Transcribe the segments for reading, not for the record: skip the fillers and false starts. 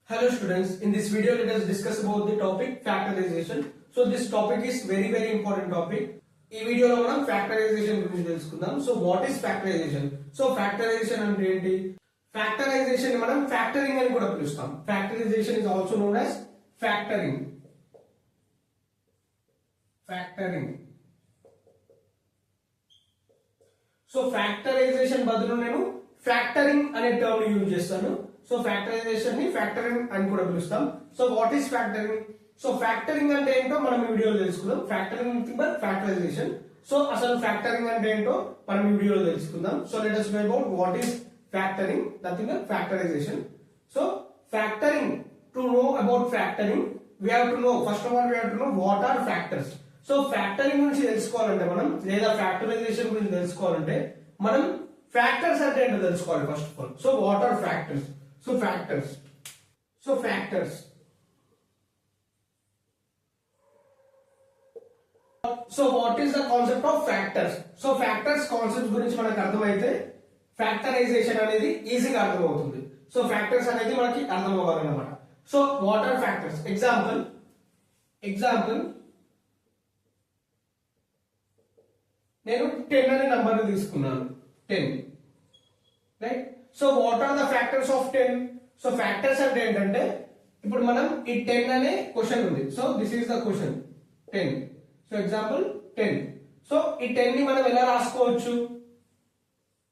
Hello students, in this video let us discuss about the topic factorization. So this topic is very important topic. ఈ వీడియోలో మనం factorisation గురించి తెలుసుకుందాం. So what is factorisation? So factorisation అంటే ఏంటి? Factorisation ని మనం ఫ్యాక్టరింగ్ అని కూడా పిలుస్తాం. Factorisation is also known as factoring. Factoring. So factorisation బదులు నేను ఫ్యాక్టరింగ్ అనే టర్మ్ యూజ్ చేస్తాను. సో ఫ్యాక్టరైజేషన్ ని ఫ్యాక్టరింగ్ అని కూడా పిలుస్తాం. So what is factoring? So factoring అంటే ఏంటో మనం ఈ వీడియోలో తెలుసుకుందాం. Factoring nothing but factorisation. So అసలు ఫ్యాక్టరింగ్ అంటే ఏంటో మనం ఈ వీడియోలో తెలుసుకుందాం. So let us know about what is factoring, nothing but factorization. So factoring, to know about factoring we have to know, first of all we have to know what are factors. So factoring గురించి తెలుసుకోవాలంటే మనం లేదా factorisation గురించి తెలుసుకోవాలంటే మనం factors అంటే ఏంటో తెలుసుకోవాలి first of all. So what are factors? So factors. So factors. So what is the concept of factors? So factors concept గురించి మనకు అర్థమైతే ఫ్యాక్టరైజేషన్ అనేది ఈజీగా అర్థమవుతుంది. సో ఫ్యాక్టర్స్ అనేది మనకి అర్థం అవ్వాలన్నమాట. So what are factors? Example నేను 10 అనే నంబర్ తీసుకున్నాను. 10 right. So what are the factors of 10? So factors అంటే ఏంటంటే ఇప్పుడు మనం ఈ 10 అనే క్వశ్చన్ ఉంది. So this is the question 10. So example 10. So ఈ 10 ని మనం ఎలా రాసుకోవచ్చు?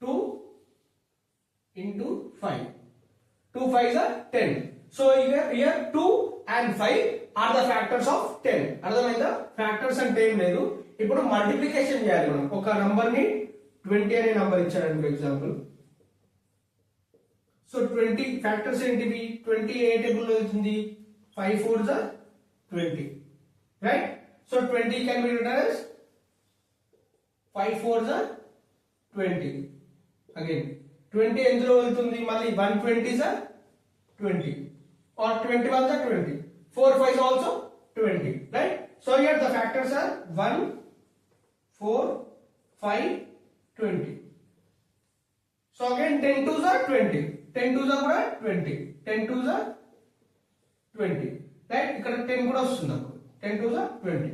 2 into 5. 2 5s are 10. So here 2 and 5 are the factors of 10. అర్థమైందా? ఫ్యాక్టర్స్ అంటే ఏం లేదు. ఇప్పుడు మల్టిప్లికేషన్ చేయాలి మనం. ఒక నంబర్ ని 20 అనే నంబర్ ఇచ్చాడు ఎగ్జాంపుల్. సో 20 ఫ్యాక్టర్స్ ఏంటివి? 20 ఏ టేబుల్ లో వచ్చింది? 5 4s are 20. Right. So 20 can be written as 5 4s are 20. Again 20 ఎందులో వెళ్తుంది? మళ్ళీ 120s are 20 or 21s are 20. 4 5s also 20. Right. So here the factors are 1 4 5 20. So again 10 2s are 20. 10 2s are కూడా 20. 10 2s are 20. Right. ఇక్కడ 10 కూడా వస్తుంది అప్పుడు. 10 2s are 20.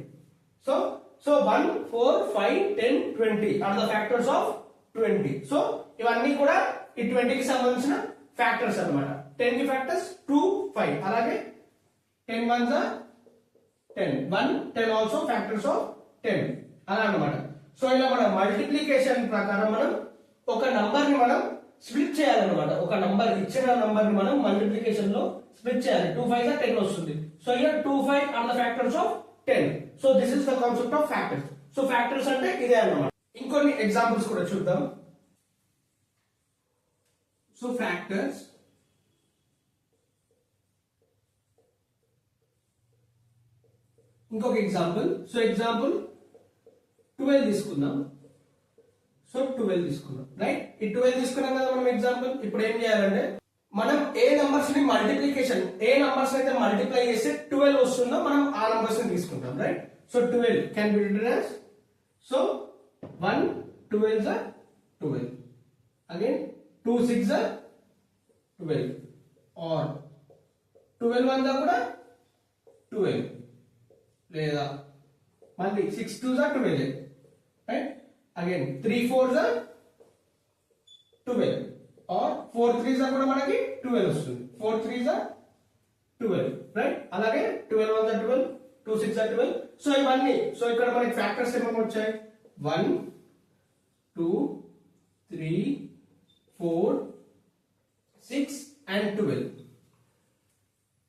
So 1 4 5 10 20 are the factors of 20. So ఇవన్నీ కూడా ఈ 20 కి సంబంధించిన ఫ్యాక్టర్స్ అన్నమాట. 10 కి ఫ్యాక్టర్స్ 2 5. అలాగే 10 1s are 10. 1 10 also factors of 10 అలా అన్నమాట. సో ఇలా మన మల్టిప్లికేషన్ ప్రకారం మనం ఒక నంబర్ ని మనం స్ప్లిట్ చేయాలన్నమాట. ఒక నంబర్ ఇచ్చిన నంబర్ ని మనం మల్టిప్లికేషన్ లో స్ప్లిట్ చేయాలి. 2 5s are 10 వస్తుంది. So here 2 5 are the factors of 10. So this is the concept of factors. So factors అంటే ఇదే అన్నమాట. ఇంకొన్ని ఎగ్జాంపుల్స్ కూడా చూద్దాం. So factors. ఇంకొక ఎగ్జాంపుల్. సో ఎగ్జాంపుల్ 12 తీసుకుందాం. సో 12 తీసుకుందాం. రైట్. ఈ 12 తీసుకున్నాం కదా మనం ఎగ్జాంపుల్. ఇప్పుడు ఏం చేయాలంటే మనం ఏ నంబర్స్ ని మల్టిప్లికేషన్, ఏ నంబర్స్ అయితే మల్టిప్లై చేస్తే 12 వస్తుందో మనం ఆ నంబర్స్ ని తీసుకుంటాం. Right. So 12 can be written as, so 1 12s are 12. Again 2 6s are 12 or 12 1s are కూడా 12 లేదా మళ్ళీ 6 2s are 12. Right. Again 3 4s are 12 or 4 3s are కూడా మనకి 12 వస్తుంది. 4 3s are 12. రైట్. అలాగే 12 1s are 12, 2 6 are 12. సో ఇవన్నీ, so ఇక్కడ మనకి ఫ్యాక్టర్స్ ఏమేమి వచ్చాయి? 1 2 3 4 6 and 12.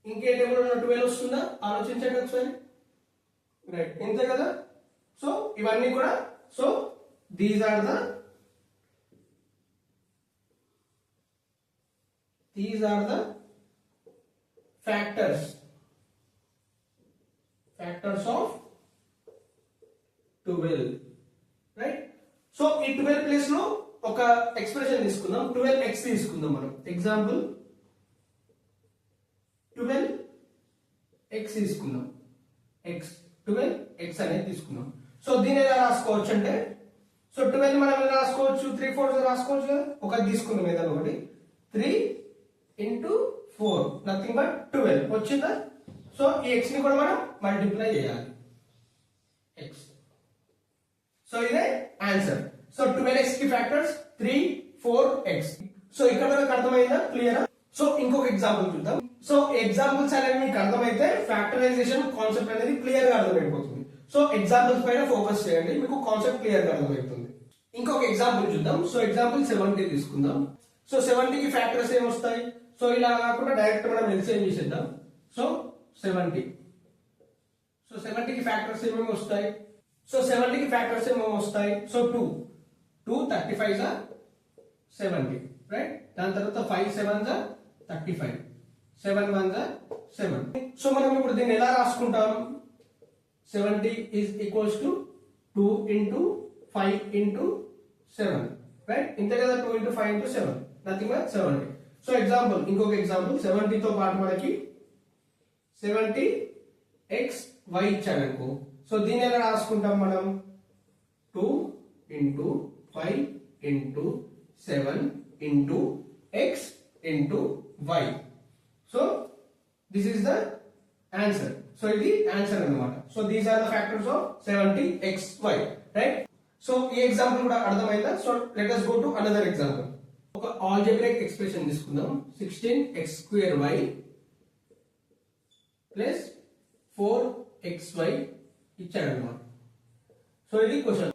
ఇంకే టేబుల్ ఉన్న 12 వస్తుందా? ఆలోచించండి ఒకసారి. రైట్. ఇంతే కదా. సో ఇవన్నీ కూడా, so these are the factors of 12. Right. So ఈ 12 ప్లేస్ లో ఒక ఎక్స్ప్రెషన్ తీసుకుందాం. 12x తీసుకుందాం మనం. ఎగ్జాంపుల్ 12x తీసుకుందాం. x 12x అనేది తీసుకున్నాం. సో దీన్ని ఎలా రాసుకోవచ్చు అంటే, సో 12 మనం ఎలా రాసుకోవచ్చు? 3 4 రాసుకోవచ్చు కదా. ఒకటి తీసుకుందాం ఏదైనా ఒకటి. 3 into 4 నథింగ్ బట్ 12 వచ్చిందా. సో ఈ x ని కూడా మనం మల్టిప్లై చేయాలి x. సో ఇదే ఆన్సర్. సో 12x కి ఫ్యాక్టర్స్ 3 4x. సో ఇక్కడ మనకు అర్థమైందా, క్లియరా? సో ఇంకొక ఎగ్జాంపుల్ చూద్దాం. సో ఎగ్జాంపుల్స్ అనేవి మీకు అర్థమైతే ఫ్యాక్టరైజేషన్ కాన్సెప్ట్ అనేది క్లియర్ గా అర్థమైపోతుంది. సో ఎగ్జాంపుల్స్ పైన ఫోకస్ చేయండి, మీకు కాన్సెప్ట్ క్లియర్ గా అర్థమవుతుంది. ఇంకొక ఎగ్జాంపుల్ చూద్దాం. సో ఎగ్జాంపుల్ 70 తీసుకుందాం. సో 70 కి ఫ్యాక్టర్స్ ఏమి వస్తాయి? సో ఇలా కాకుండా డైరెక్ట్ మనం ఎల్సిఎం చేసేద్దాం. సో 70. సో 70 కి ఫ్యాక్టర్స్ ఏమేమి వస్తాయి? సో 70 కి ఫ్యాక్టర్స్ ఏమేమి వస్తాయి? So 2 35 are 70, right? దాని తర్వాత 5 7s are 35, 7 1s are 7. So మనం ఇప్పుడు దీన్ని ఎలా రాసుకుంటాం? 70 is equals to 2 into 5 into 7, right? ఇంతే కదా, 2 into 5 into 7 nothing but 70. So example, ఇంకొక ఎగ్జాంపుల్ 70 తో పాటు మనకి 70xy ఇచ్చాడు అనుకో. సో దీన్ని ఎలా రాసుకుంటాం మనం? 2 into 5 into 7 into x into y. So this is the answer. So ఇది ఆన్సర్ అన్నమాట. So these are the factors of 70xy, right? So ఈ ఎగ్జాంపుల్ కూడా అర్థమైందా? So let us go to another example. ఒక ఆల్జీబ్రాయిక్ ఎక్స్ప్రెషన్ తీసుకుందాం. 16x² plus 4xy ఇచ్చాడు అన్నమాట. So ఇది క్వశ్చన్.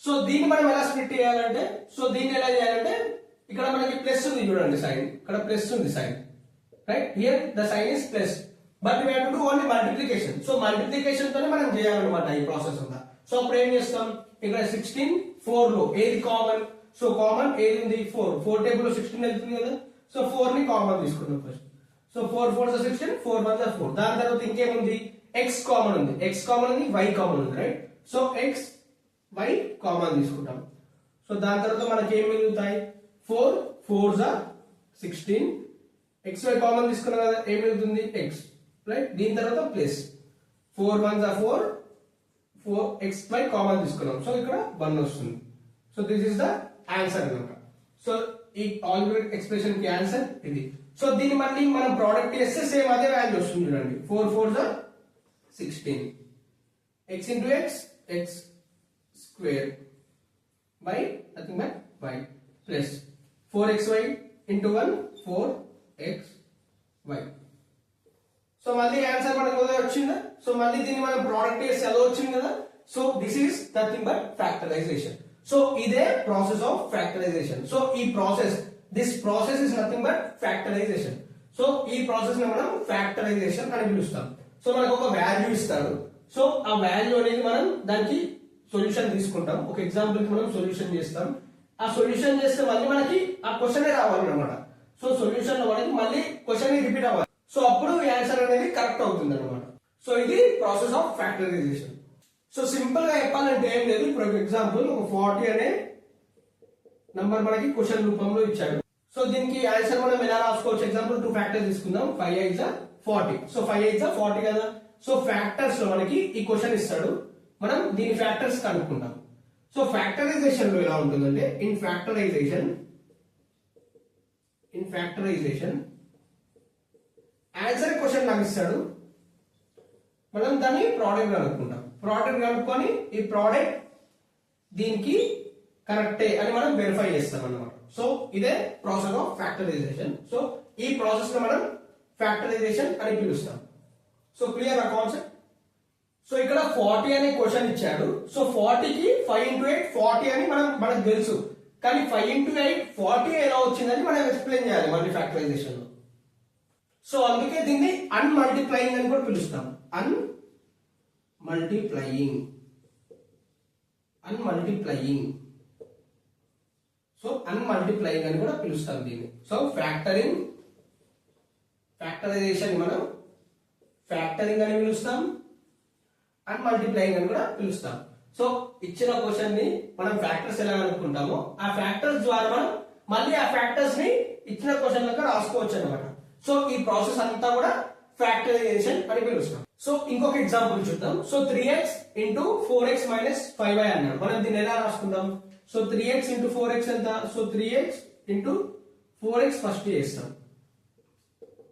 సో దీన్ని మనం ఎలా స్ప్లిట్ చేయాలంటే, సో దీన్ని ఎలా చేయాలంటే, ఇక్కడ మనకి ప్లస్ ఉంది చూడండి సైన్, ఇక్కడ ప్లస్ ఉంది sign, right? Here the sign is plus, but we have to do only multiplication. So multiplication తోనే మనం చేయాలన్నమాట ఈ ప్రాసెస్ అంతా. సో అప్పుడు ఏం చేస్తాం? ఇక్కడ 16 4 లో ఏది కామన్? సో కామన్ ఏది ఉంది? 4 టేబుల్ లో 16 వెళ్తుంది కదా. సో 4 ని కామన్ తీసుకుందాం ఫస్ట్. సో 4 4 16, 4 1 4. దాని తర్వాత ఇంకేముంది? x కామన్ ఉంది, x కామన్ ఉంది, y కామన్ ఉంది, right? So x y common తీసుకుంటాం. సో దాని తర్వాత మనకి ఏం మిగులుతాయి? 4 4s are 16, xy కామన్ తీసుకున్నాం కదా, ఏం మిగులుతుంది? x, right? దీని తర్వాత plus 4 1s are 4 xy common తీసుకున్నాం. సో ఇక్కడ 1 వస్తుంది. So this is the answer అన్నమాట. సో ఈ ఆల్జీబ్రాయిక్ ఎక్స్ప్రెషన్ కి ఆన్సర్ ఇది. సో దీన్ని మళ్ళీ మనం ప్రోడక్ట్ చేస్తే సేమ్ అదే వాల్యూ వస్తుంది చూడండి. 4 4s are 16, x into x x square by nothing but y plus 4xy into 1 4xy. So మళ్ళీ ఆన్సర్ మనకు వచ్చిందా? సో మళ్ళీ దీన్ని మనం ప్రోడక్ట్ చేసి ఎలా వచ్చింది కదా. So this is nothing but factorisation. So ఇదే ప్రాసెస్ ఆఫ్ ఫ్యాక్టరైజేషన్. సో ఈ process, this process is nothing but factorisation. So ఈ ప్రాసెస్ ని మనం ఫ్యాక్టరైజేషన్ అని పిలుస్తాం. సో మనకు ఒక వాల్యూ ఇస్తాడు. సో ఆ వాల్యూ అనేది మనం దానికి సొల్యూషన్ తీసుకుంటాం. ఒక ఎగ్జాంపుల్ కి మనం సొల్యూషన్ చేస్తాం. ఆ సొల్యూషన్ చేస్తే మళ్ళీ మనకి ఆ క్వశ్చన్ రావాలి అన్నమాట. సో సొల్యూషన్ లో మనకి మళ్ళీ క్వశ్చన్ రిపీట్ అవ్వాలి. సో అప్పుడు ఆన్సర్ అనేది కరెక్ట్ అవుతుంది అన్నమాట. సో ఇది process of factorisation. So simple గా చెప్పాలంటే ఏం లేదు. ఇప్పుడు ఒక ఎగ్జాంపుల్, ఒక 40 అనే నంబర్ మనకి క్వశ్చన్ రూపంలో ఇచ్చాడు. సో దీనికి ఆన్సర్ మనం ఎలా రాసుకోవచ్చు? ఎగ్జాంపుల్ 2 ఫ్యాక్టర్స్ తీసుకుందాం. 5 8s are 40. So 5 8s are 40 కదా. సో ఫ్యాక్టర్స్ లో మనకి ఈ క్వశ్చన్ ఇస్తాడు, మనం దీని ఫ్యాక్టర్స్ కనుక్కుంటాం. సో ఫ్యాక్టరైజేషన్ లో ఎలా ఉంటుందంటే, ఇన్ ఫ్యాక్టరైజేషన్ ఆన్సర్ క్వశ్చన్ నాకు ఇస్తాడు, మనం దాన్ని ప్రోడక్ట్ కనుక్కుంటాం. ప్రోడక్ట్ కనుక్కొని ఈ ప్రోడక్ట్ దీనికి కరెక్టే అని మనం వెరిఫై చేస్తాం అన్నమాట. సో ఇదే ప్రాసెస్ ఆఫ్ ఫ్యాక్టరైజేషన్. సో ఈ ప్రాసెస్ లో మనం ఫ్యాక్టరైజేషన్ అని పిలుస్తాం. సో క్లియర్ ఆ కాన్సెప్ట్? సో ఇక్కడ 40 అనే క్వశ్చన్ ఇచ్చాడు. సో 40 కి 5 into 8 40 అని మనకు తెలుసు. కానీ 5 into 8 40 ఎలా వచ్చిందని మనం ఎక్స్ప్లెయిన్ చేయాలి మళ్ళీ ఫ్యాక్టరైజేషన్ లో. సో అందుకే దీన్ని అన్మల్టిప్లయింగ్ అని కూడా పిలుస్తాం. అన్మల్టిప్లయింగ్. సో అన్మల్టిప్లయింగ్ అని కూడా పిలుస్తాం దీన్ని. సో ఫ్యాక్టరైజేషన్ మనం ఫ్యాక్టరింగ్ అని పిలుస్తాం, అన్మల్టిప్లయింగ్ అని కూడా పిలుస్తాం. సో ఇచ్చిన క్వశ్చన్ ని మనం ఫ్యాక్టర్స్ ఎలా అనుకుంటామో ఆ ఫ్యాక్టర్స్ ద్వారా మనం మళ్ళీ ఆ ఫ్యాక్టర్స్ ని ఇచ్చిన క్వశ్చన్ లెక్క రాసుకోవచ్చు అనమాట. సో ఈ ప్రాసెస్ అంతా కూడా ఫ్యాక్టరైజేషన్ అని పిలుస్తాం. సో ఇంకొక ఎగ్జాంపుల్ చూద్దాం. So 3x into 4x minus 5y అన్నాడు. మనం దీన్ని ఎలా రాసుకుందాం? సో 3x into 4x ఎంత? So 3x into 4x first చేస్తాం.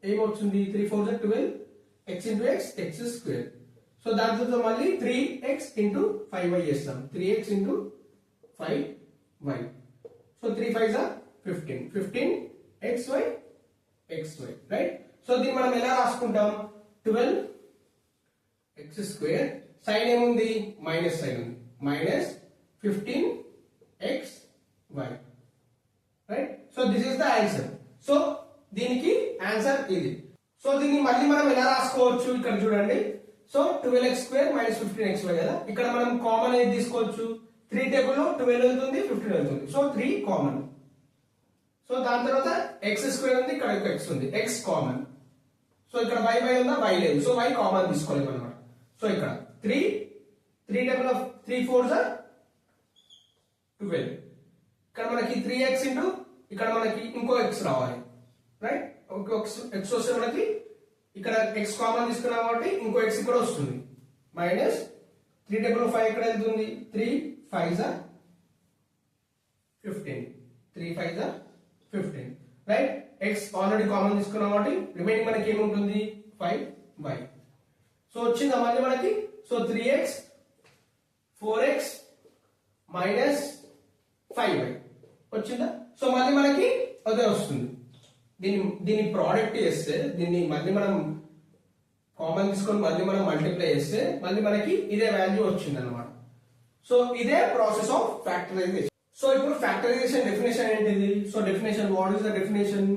ఏమొచ్చింది 3 4 12 x into x x square. So దాని తర్వాత మళ్ళీ 3x into 5y చేస్తాం 3x into 5y. So 3 5 15 15 xy xy right. So దీన్ని మనం ఎలా రాసుకుంటాం 12 x square సైన్ ఏముంది మైనస్ సైన్ ఉంది minus 15 xy right. So this is the answer. So దీనికి ఆన్సర్ ఇది. సో దీన్ని మళ్ళీ మనం ఎలా రాసుకోవచ్చు ఇక్కడ చూడండి. So 12x square minus 15xy కదా, ఇక్కడ మనం కామన్ ఏది తీసుకోవచ్చు 3 టేబుల్ లో 12 వెళ్తుంది 15 వెళ్తుంది. So 3 common. సో దాని తర్వాత x స్క్వేర్ ఉంది, ఇక్కడ x ఉంది, x కామన్. సో ఇక్కడ y ఉందా, y లేదు, సో y కామన్ తీసుకోలేము అన్నమాట. సో ఇక్కడ 3 టేబుల్ ఆఫ్ 3 4 12. ఇక్కడ మనకి 3x ఇంటూ ఇక్కడ మనకి ఇంకో x రావాలి రైట్. ఇంకో x వస్తే మనకి ఇక్కడ x కామన్ తీసుకున్నాం కాబట్టి ఇంకో x ఇక్కడ వస్తుంది మైనస్ 3 టేబుల్ ఆఫ్ 5 ఇక్కడ వెళ్తుంది 3 5 15 3 5 15 రైట్. x ఆల్రెడీ కామన్ తీసుకున్నాం కాబట్టి రిమైనింగ్ మనకి ఏముంటుంది 5y. సో వచ్చిందా మళ్ళీ మనకి. So 3x 4x minus 5y వచ్చిందా. సో మళ్ళీ మనకి అదే వస్తుంది. దీన్ని ప్రోడక్ట్ చేస్తే దీన్ని మళ్ళీ మనం కామన్ తీసుకొని మళ్ళీ మనం మల్టిప్లై చేస్తే మళ్ళీ మనకి ఇదే వాల్యూ వచ్చింది అనమాట. సో ఇదే ప్రాసెస్ ఆఫ్ ఫ్యాక్టరైజేషన్. సో ఇప్పుడు ఫ్యాక్టరైజేషన్ డెఫినేషన్ ఏంటిది. So definition what is the definition.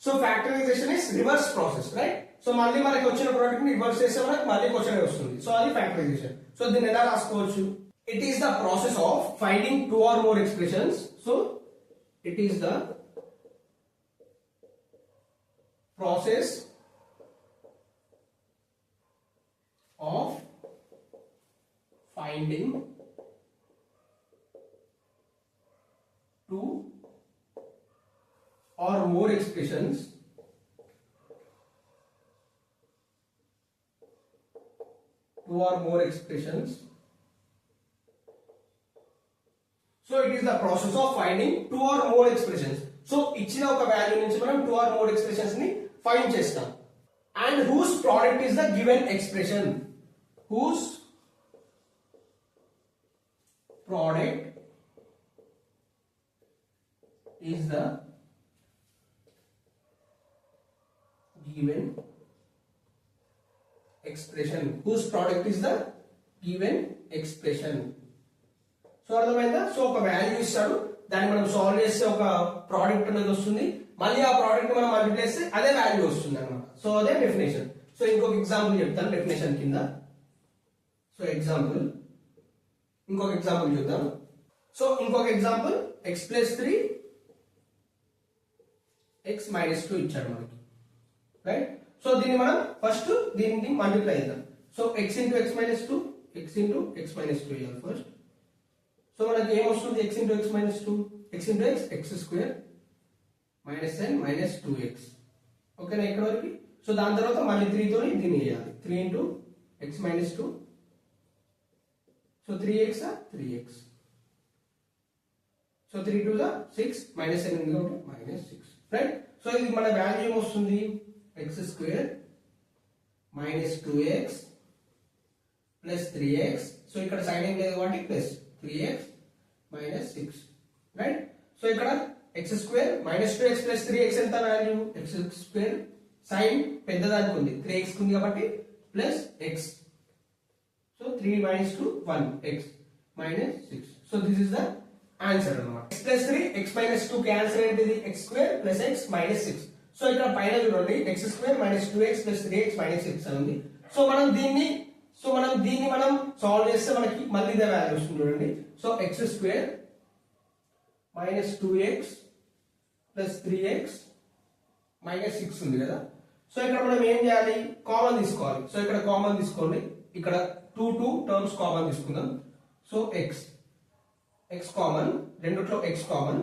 So factorisation is reverse process right. So మళ్ళీ మనకి వచ్చిన ప్రోడక్ట్ ని రివర్స్ చేస్తే మనకి మళ్ళీ క్వశ్చన్ వస్తుంది. సో అది ఫ్యాక్టరైజేషన్. సో దీన్ని ఎలా రాసుకోవచ్చు. It is the process of finding 2 or more expressions. So it is the process of finding 2 or more expressions so it is the process of finding 2 or more expressions. So ఇచ్చిన ఒక value నుంచి మనం 2 or more expressions ని find చేస్తాం. And whose product is the given expression. Whose product is the given expression. Whose product is the given expression. So అర్థమైందా. So ఒక value ఇస్తాడు, దాన్ని మనం సాల్వ్ చేస్తే ఒక ప్రోడక్ట్ అనేది వస్తుంది, మళ్ళీ ఆ ప్రోడక్ట్ మనం మల్టిప్లై చేస్తే అదే వాల్యూ వస్తుంది అనమాట. సో అదే డెఫినేషన్. సో ఇంకొక ఎగ్జాంపుల్ చెప్తాను డెఫినేషన్ కింద. సో ఎగ్జాంపుల్ ఇంకొక ఎగ్జాంపుల్ చూద్దాం. సో ఇంకొక example x plus 3 x minus 2 ఇచ్చాడు మనకి రైట్. సో దీన్ని మనం ఫస్ట్ దీన్ని మల్టిప్లై చేద్దాం. So x into x minus 2 x into x minus 2 ఇవ్వాలి ఫస్ట్. సో మనకి ఏమొస్తుంది x into x minus 2 x into x x square minus n minus 2x ఓకేనా ఇక్కడ వరకు. సో దాని తర్వాత మళ్ళీ 3 తో దీన్ని వేయాలి 3 into x minus 2 so 3x 3x so 3 2 6 minus n ఉంది కాబట్టి మైనస్ 6 రైట్. సో ఇది మన వాల్యూ ఏమొస్తుంది x square minus 2x plus 3x. So ఇక్కడ సైన్ ఏం లేదు కాబట్టి plus 3x minus 6 right. So ఇక్కడ x square minus 2x plus 3x ఎంత వాల్యూ x స్క్వేర్ సైన్ పెద్దదానికి ఉంది 3x ఉంది కాబట్టి plus x. So 3 minus 2 1 x minus 6. So this is the answer అన్నమాట. x ప్లస్ 3 x మైనస్ 2 కి answer ఏంటిది x square plus x minus 6. So ఇక్కడ పైన చూడండి x square minus 2x plus 3x minus 6 అని ఉంది. సో మనం దీన్ని సాల్వ్ చేస్తే మనకి మళ్ళీ ఇదే వాల్యూ వస్తుంది చూడండి. So x square minus 2x plus 3x minus 6 ఉంది కదా. సో ఇక్కడ మనం ఏం చేయాలి కామన్ తీసుకోవాలి. సో ఇక్కడ కామన్ తీసుకోండి, ఇక్కడ 2 టర్మ్స్ కామన్ తీసుకుందాం. సో x కామన్, రెండిట్లో x common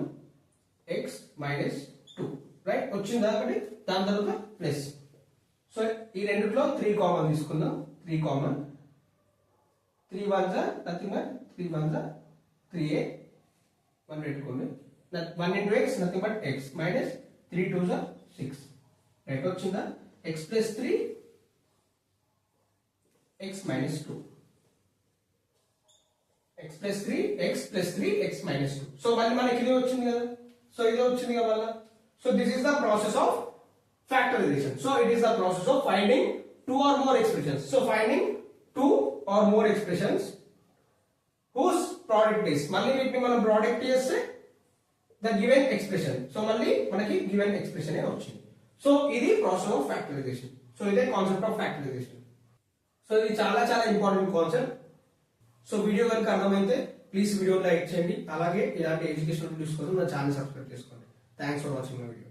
x minus 2 right వచ్చిందా ఒకటి. దాని తర్వాత ప్లస్. సో ఈ రెండిట్లో 3 కామన్ తీసుకుందాం 3 కామన్ 3 1 నథింగ్ బట్ 3 1 3a 1 పెట్టుకోండి 1 into x nothing but x minus 3 2 6 right వచ్చిందా x plus 3 x minus 2 x plus 3 x plus 3 x minus 2 so మళ్ళీ మనకి ఇదే వచ్చింది కదా సో ఇదే వచ్చింది కదా మళ్ళీ so this is the process of factorization so it is the process of finding two or more expressions so finding two or more expressions whose product is మళ్ళీ వీటిని మనం ప్రోడక్ట్ చేస్తే the given expression సో మళ్ళీ మనకి given expression ఏ వచ్చింది so ఇది process of factorisation so ఇదే concept of factorisation so ఇది చాలా చాలా ఇంపార్టెంట్ కాన్సెప్ట్ సో వీడియో కనుక అర్థమైతే ప్లీజ్ వీడియో లైక్ చేయండి అలాగే ఇలాంటి ఎడ్యుకేషనల్ వీడియోస్ కోసం నా ఛానల్ సబ్స్క్రైబ్ చేసుకోండి thanks for watching my video